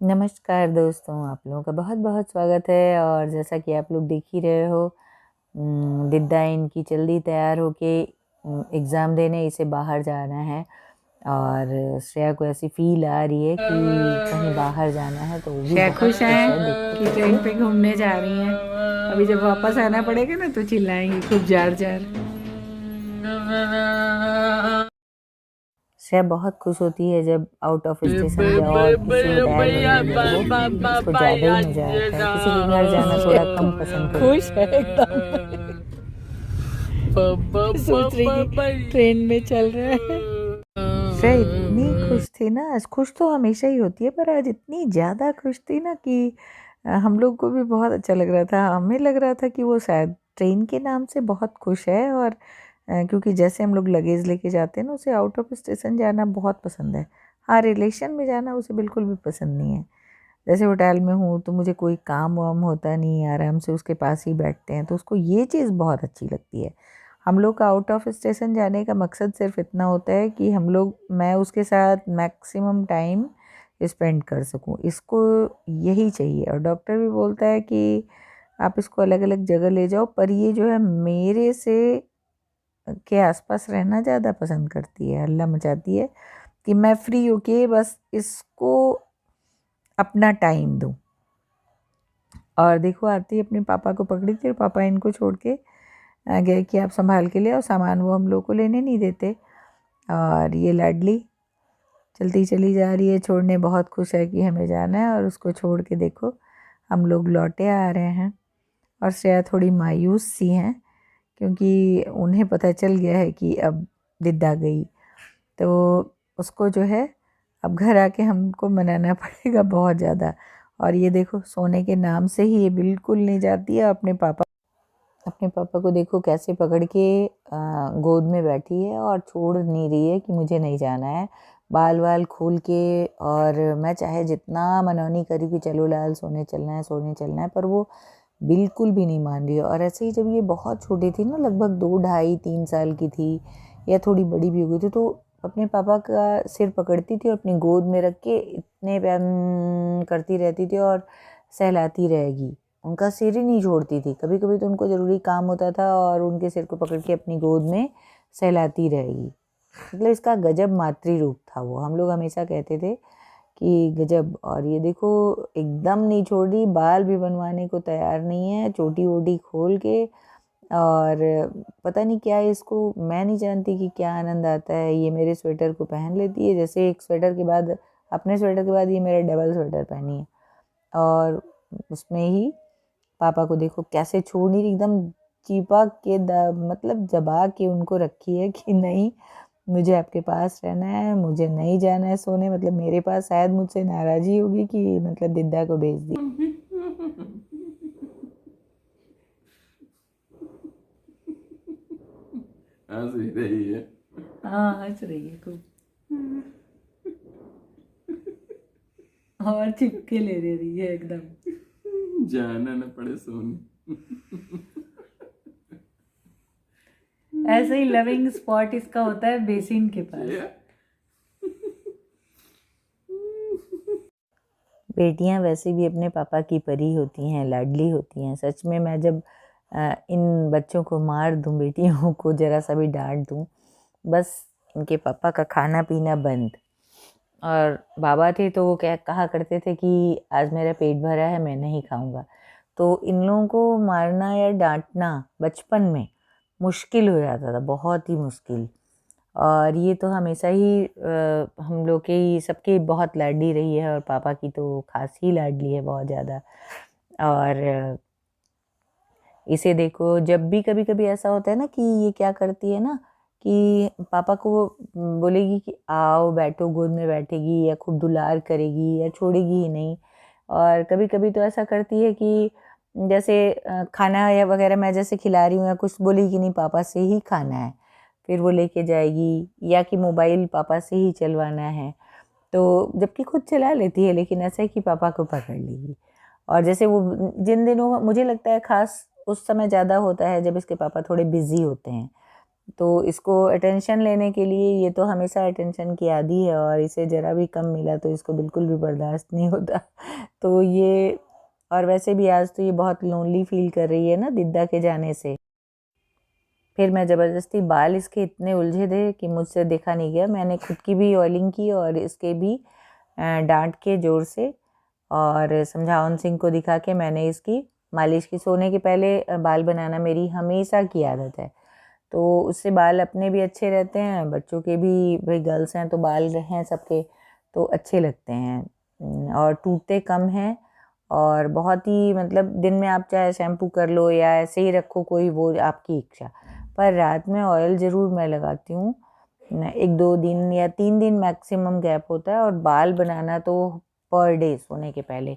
नमस्कार दोस्तों, आप लोगों का बहुत-बहुत स्वागत है। और जैसा कि आप लोग देख ही रहे हो, दिद्दा इनकी जल्दी तैयार होके एग्ज़ाम देने इसे बाहर जाना है। और श्रेया को ऐसी फ़ील आ रही है कि कहीं बाहर जाना है, तो वो भी श्रेया बहुत खुश खुश है। है देखो कि कैसे। ट्रेन पे घूमने जा रही हैं। अभी जब वापस आना पड़ेगा ना तो चिल्लाएंगी खूब जार जार। श्रेया बहुत खुश होती है जब आउट ऑफ स्टेशन जाओ और किसी को डैड वगैरह मिले, वो उसको ज़्यादा ही मज़ा आता है। किसी के घर जाना थोड़ा कम पसंद करती खुश है एकदम। सोच रही कि ट्रेन में चल रहा है। है। श्रेया इतनी खुश थी ना, आज खुश तो हमेशा ही होती है, पर आज इतनी ज़्यादा खुश थी ना कि हम लोग को भी बहुत अच्छा लग रहा था। हमें लग रहा था कि वो शायद ट्रेन के नाम से बहुत खुश है। और क्योंकि जैसे हम लोग लगेज लेके जाते हैं ना, उसे आउट ऑफ स्टेशन जाना बहुत पसंद है। हाँ, रिलेशन में जाना उसे बिल्कुल भी पसंद नहीं है। जैसे होटल में हूँ तो मुझे कोई काम वाम होता नहीं, आराम से उसके पास ही बैठते हैं, तो उसको ये चीज़ बहुत अच्छी लगती है। हम लोग का आउट ऑफ स्टेशन जाने का मकसद सिर्फ इतना होता है कि मैं उसके साथ मैक्सिमम टाइम स्पेंड कर सकूँ। इसको यही चाहिए। और डॉक्टर भी बोलता है कि आप इसको अलग अलग जगह ले जाओ, पर ये जो है मेरे से के आसपास रहना ज़्यादा पसंद करती है। हल्ला मचाती है कि मैं फ्री होके बस इसको अपना टाइम दूँ। और देखो, आरती अपने पापा को पकड़ी थी और पापा इनको छोड़ के गए कि आप संभाल के ले आओ सामान। वो हम लोग को लेने नहीं देते। और ये लाडली चलती चली जा रही है छोड़ने, बहुत खुश है कि हमें जाना है। और उसको छोड़ के देखो हम लोग लौटे आ रहे हैं। और श्रेया थोड़ी मायूस सी हैं, क्योंकि उन्हें पता चल गया है कि अब दिद्दा गई, तो उसको जो है अब घर आके हमको मनाना पड़ेगा बहुत ज़्यादा। और ये देखो, सोने के नाम से ही ये बिल्कुल नहीं जाती है। अपने पापा को देखो कैसे पकड़ के गोद में बैठी है और छोड़ नहीं रही है कि मुझे नहीं जाना है। बाल वाल खोल के, और मैं चाहे जितना मनौनी करी कि चलो लाल सोने चलना है, सोने चलना है, पर वो बिल्कुल भी नहीं मान रही है। और ऐसे ही जब ये बहुत छोटी थी ना, लगभग 2 ढाई 3 साल की थी या थोड़ी बड़ी भी हो गई थी, तो अपने पापा का सिर पकड़ती थी और अपनी गोद में रख के इतने प्यार करती रहती थी और सहलाती रहेगी। उनका सिर ही नहीं छोड़ती थी। कभी कभी तो उनको ज़रूरी काम होता था और उनके सिर को पकड़ के अपनी गोद में सहलाती रहेगी। मतलब इसका गजब मातृ रूप था वो। हम लोग हमेशा कहते थे कि गजब। और ये देखो, एकदम नहीं छोड़ रही, बाल भी बनवाने को तैयार नहीं है, चोटी वोटी खोल के। और पता नहीं क्या है इसको, मैं नहीं जानती कि क्या आनंद आता है। ये मेरे स्वेटर को पहन लेती है, जैसे एक स्वेटर के बाद, अपने स्वेटर के बाद ये मेरा डबल स्वेटर पहनी है। और उसमें ही पापा को देखो कैसे छोड़ नहीं रही, एकदम चिपक के मतलब जबा के उनको रखी है कि नहीं, मुझे आपके पास रहना है, मुझे नहीं जाना है सोने। मतलब मेरे पास शायद मुझसे नाराज़ी होगी कि मतलब दिद्दा को भेज दी। हंस ही रही है। हाँ हंस रही है खूब। और चिपके ले रही है एकदम। जाना न पड़े सोने। ऐसे ही लविंग स्पॉट इसका होता है बेसिन के पास। बेटियां वैसे भी अपने पापा की परी होती हैं, लाडली होती हैं। सच में मैं जब इन बच्चों को मार दूं, बेटियों को ज़रा सा भी डांट दूं, बस इनके पापा का खाना पीना बंद। और बाबा थे तो वो क्या कहा करते थे कि आज मेरा पेट भरा है, मैं नहीं खाऊंगा। तो इन लोगों को मारना या डांटना बचपन में मुश्किल हो जाता था, बहुत ही मुश्किल। और ये तो हमेशा ही हम लोग के ही सबकी बहुत लाडली रही है, और पापा की तो खास ही लाडली है, बहुत ज़्यादा। और इसे देखो, जब भी कभी कभी ऐसा होता है ना कि ये क्या करती है ना, कि पापा को वो बोलेगी कि आओ बैठो, गोद में बैठेगी या खूब दुलार करेगी या छोड़ेगी ही नहीं। और कभी कभी तो ऐसा करती है कि जैसे खाना या वगैरह मैं जैसे खिला रही हूँ या कुछ, बोली कि नहीं पापा से ही खाना है, फिर वो लेके जाएगी। या कि मोबाइल पापा से ही चलवाना है, तो जबकि खुद चला लेती है, लेकिन ऐसा है कि पापा को पकड़ लेगी। और जैसे वो जिन दिनों मुझे लगता है खास उस समय ज़्यादा होता है जब इसके पापा थोड़े बिजी होते हैं, तो इसको अटेंशन लेने के लिए, ये तो हमेशा अटेंशन की आदी है और इसे ज़रा भी कम मिला तो इसको बिल्कुल भी बर्दाश्त नहीं होता। तो ये, और वैसे भी आज तो ये बहुत लोनली फील कर रही है ना दिद्दा के जाने से। फिर मैं ज़बरदस्ती, बाल इसके इतने उलझे थे कि मुझसे देखा नहीं गया। मैंने खुद की भी ऑयलिंग की और इसके भी डांट के ज़ोर से, और समझावन सिंह को दिखा के मैंने इसकी मालिश की। सोने के पहले बाल बनाना मेरी हमेशा की आदत है, तो उससे बाल अपने भी अच्छे रहते हैं, बच्चों के भी, भाई गर्ल्स हैं तो बाल हैं सबके, तो अच्छे लगते हैं और टूटते कम हैं। और बहुत ही, मतलब दिन में आप चाहे शैम्पू कर लो या ऐसे ही रखो, कोई वो आपकी इच्छा, पर रात में ऑयल ज़रूर मैं लगाती हूँ। 1-2 दिन या 3 दिन मैक्सिमम गैप होता है, और बाल बनाना तो पर डे सोने के पहले।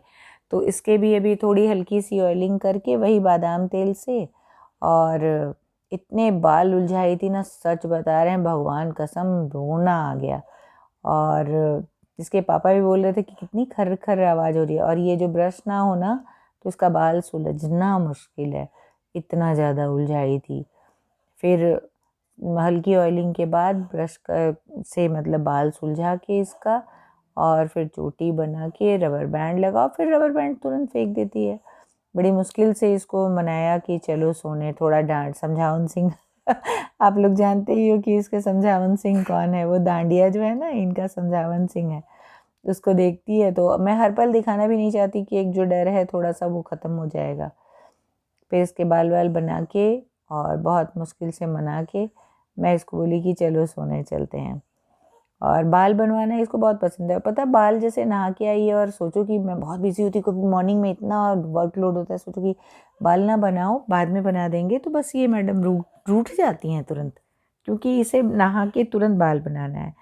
तो इसके भी अभी थोड़ी हल्की सी ऑयलिंग करके वही बादाम तेल से, और इतने बाल उलझाई थी ना, सच बता रहे हैं, भगवान कसम रोना आ गया। और इसके पापा भी बोल रहे थे कि कितनी खर खर आवाज़ हो रही है, और ये जो ब्रश ना हो ना तो इसका बाल सुलझना मुश्किल है, इतना ज़्यादा उलझाई थी। फिर हल्की ऑयलिंग के बाद ब्रश से मतलब बाल सुलझा के इसका, और फिर चोटी बना के रबर बैंड लगाओ, फिर रबर बैंड तुरंत फेंक देती है। बड़ी मुश्किल से इसको मनाया कि चलो सोने, थोड़ा डांट, समझावन सिंह आप लोग जानते ही हो कि इसके समझावन सिंह कौन है, वो डांडिया जो है ना, इनका समझावन सिंह है। उसको देखती है तो मैं हर पल दिखाना भी नहीं चाहती कि एक जो डर है थोड़ा सा वो ख़त्म हो जाएगा। फिर इसके बाल वाल बना के और बहुत मुश्किल से मना के मैं इसको बोली कि चलो सोने चलते हैं। और बाल बनवाना इसको बहुत पसंद है। पता, बाल जैसे नहा के आई है और सोचो कि मैं बहुत बिजी होती, क्योंकि मॉर्निंग में इतना वर्कलोड होता है, सोचो कि बाल ना बनाओ, बाद में बना देंगे, तो बस ये मैडम रूठ जाती हैं तुरंत, क्योंकि इसे नहा के तुरंत बाल बनाना है।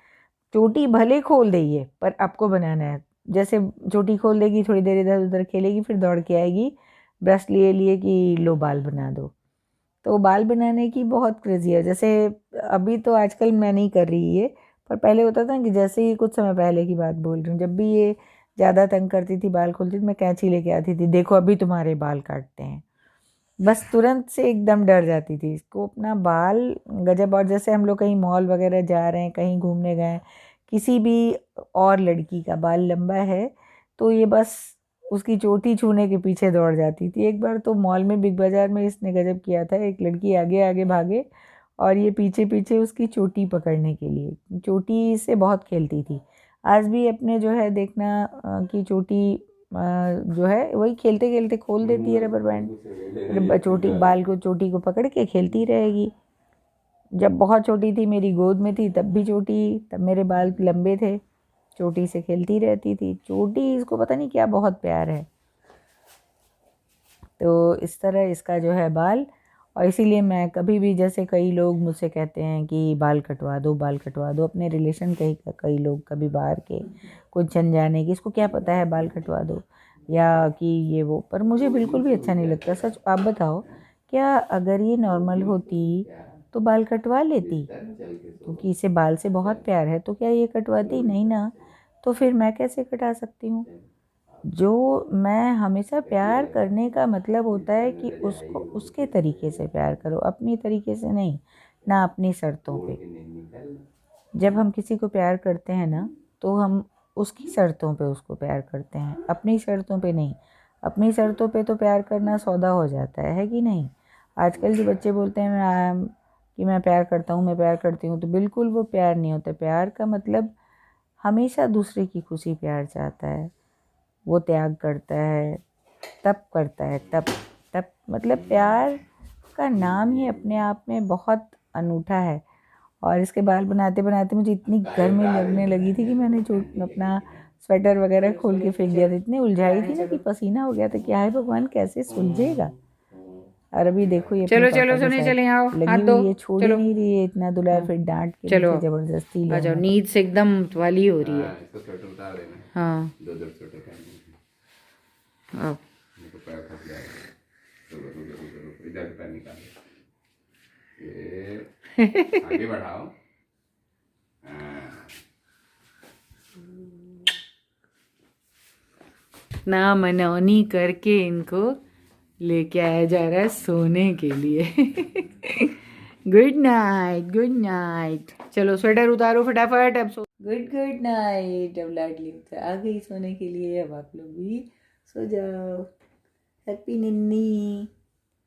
चोटी भले खोल देगी पर आपको बनाना है। जैसे चोटी खोल देगी, थोड़ी देर इधर उधर खेलेगी, फिर दौड़ के आएगी ब्रश लिए लिए कि लो बाल बना दो। तो बाल बनाने की बहुत क्रेज़ी है। जैसे अभी तो आजकल मैं नहीं कर रही ये, पर पहले होता था कि जैसे ही, कुछ समय पहले की बात बोल रही हूँ, जब भी ये ज़्यादा तंग करती थी, बाल खोलती थी, मैं कैंची लेके आती थी, देखो अभी तुम्हारे बाल काटते हैं, बस तुरंत से एकदम डर जाती थी। इसको अपना बाल गजब। और जैसे हम लोग कहीं मॉल वगैरह जा रहे हैं, कहीं घूमने गए, किसी भी और लड़की का बाल लंबा है तो ये बस उसकी चोटी छूने के पीछे दौड़ जाती थी। एक बार तो मॉल में, बिग बाज़ार में, इसने गजब किया था। एक लड़की आगे आगे भागे और ये पीछे पीछे उसकी चोटी पकड़ने के लिए, चोटी से बहुत खेलती थी। आज भी अपने जो है देखना कि चोटी जो है वही खेलते खेलते खोल देती है रबर बैंड, चोटी, बाल को, चोटी को पकड़ के खेलती रहेगी। जब बहुत छोटी थी, मेरी गोद में थी, तब भी चोटी, तब मेरे बाल लंबे थे, चोटी से खेलती रहती थी। चोटी इसको पता नहीं क्या बहुत प्यार है। तो इस तरह इसका जो है बाल, और इसीलिए मैं कभी भी, जैसे कई लोग मुझसे कहते हैं कि बाल कटवा दो, बाल कटवा दो, अपने रिलेशन कई लोग, कभी बाहर के, कुछ अनजाने की, इसको क्या पता है बाल कटवा दो, या कि ये वो, पर मुझे बिल्कुल भी अच्छा नहीं लगता। सच आप बताओ, क्या अगर ये नॉर्मल होती तो बाल कटवा लेती? क्योंकि इसे बाल से बहुत प्यार है, तो क्या ये कटवाती? नहीं ना। तो फिर मैं कैसे कटा सकती हूँ? जो मैं हमेशा, प्यार करने का मतलब होता है कि उसको उसके तरीके से प्यार करो, अपनी तरीके से नहीं, ना अपनी शर्तों पे। जब हम किसी को प्यार करते हैं ना, तो हम उसकी शर्तों पे उसको प्यार करते हैं, अपनी शर्तों पे नहीं। अपनी शर्तों पे तो प्यार करना सौदा हो जाता है कि नहीं? आजकल जो बच्चे बोलते हैं कि मैं प्यार करता हूँ, मैं प्यार करती हूँ, तो बिल्कुल वो प्यार नहीं होता। प्यार का मतलब हमेशा दूसरे की खुशी प्यार चाहता है, वो त्याग करता है, तप करता है, तप। तप मतलब प्यार का नाम ही अपने आप में बहुत अनूठा है। और इसके बाल बनाते बनाते मुझे इतनी गर्मी लगने लगी थी कि मैंने अपना स्वेटर वगैरह खोल के फेंक दिया था। इतनी उलझाई थी ना कि पसीना हो गया था। क्या है भगवान, कैसे सुलझेगा। और अभी देखो ये अपने चलो पापा चलो के सोने साथ चले, आओ लगी हाथ दो, हुई है, छोड़ ही चलो। नहीं रही है, इतना दुलार, हाँ फिर डांट के चलो, मुझे ज़बरदस्ती ले आ जाओ, आना नींद से एकदम वाली हो रही है। इसको स्वेटर उतार देना, हाँ दो दो स्वेटर पहनने आओ। तो पैर फंस जाएगा। रुको रुको रुको रुको, इधर से पैर निकालो, ये आगे बढ़ाओ। हाँ। ना मनौनी करके इनको लेके आया जा रहा है सोने के लिए। Good night, good night. चलो स्वेटर उतारो फटाफट, अब सो। Good night. अब लाडली आ गई सोने के लिए, अब आप लोग भी सो जाओ। हैप्पी निन्नी।